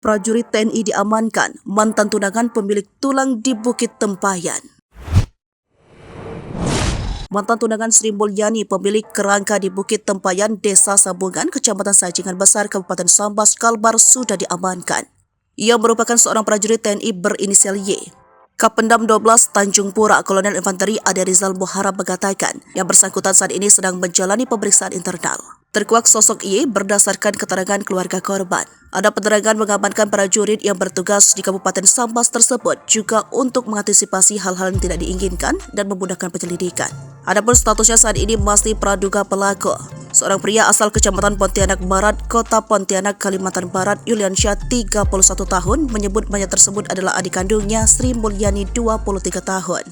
Prajurit TNI diamankan, mantan tunangan pemilik tulang di Bukit Tempayan. Mantan tunangan Sri Mulyani, pemilik kerangka di Bukit Tempayan, Desa Sambungan, Kecamatan Sajingan Besar, Kabupaten Sambas, Kalbar, sudah diamankan. Ia merupakan seorang prajurit TNI berinisial Y. Kapendam 12 Tanjung Pura, Kolonel Infanteri Ade Rizal Muharram mengatakan yang bersangkutan saat ini sedang menjalani pemeriksaan internal. Terkuak sosok Y berdasarkan keterangan keluarga korban. Ada penerangan mengamankan prajurit yang bertugas di Kabupaten Sambas tersebut juga untuk mengantisipasi hal-hal yang tidak diinginkan dan memudahkan penyelidikan. Adapun statusnya saat ini masih praduga pelaku. Seorang pria asal Kecamatan Pontianak Barat, Kota Pontianak, Kalimantan Barat, Yuliansyah, 31 tahun, menyebut mayat tersebut adalah adik kandungnya Sri Mulyani, 23 tahun.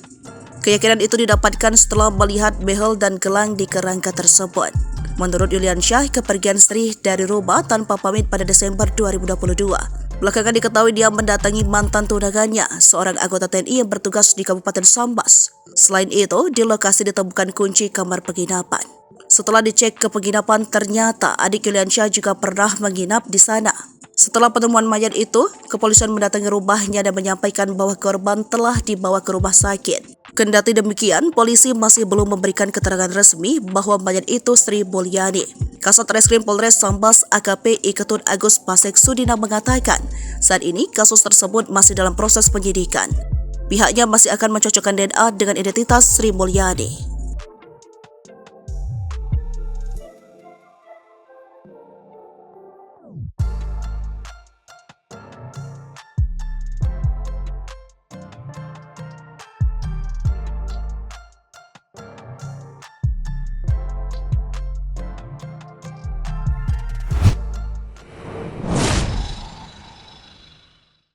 Keyakinan itu didapatkan setelah melihat behel dan gelang di kerangka tersebut. Menurut Yuliansyah, kepergian Sri dari rumah tanpa pamit pada Desember 2022. Belakangan diketahui dia mendatangi mantan tunangannya, seorang anggota TNI yang bertugas di Kabupaten Sambas. Selain itu, di lokasi ditemukan kunci kamar penginapan. Setelah dicek ke penginapan, ternyata adik Yuliansyah juga pernah menginap di sana. Setelah penemuan mayat itu, kepolisian mendatangi rumahnya dan menyampaikan bahwa korban telah dibawa ke rumah sakit. Kendati demikian, polisi masih belum memberikan keterangan resmi bahwa mayat itu Sri Mulyani. Kasat Reskrim Polres Sambas AKP Ketut Agus Pasek Sudina mengatakan, saat ini kasus tersebut masih dalam proses penyidikan. Pihaknya masih akan mencocokkan DNA dengan identitas Sri Mulyani.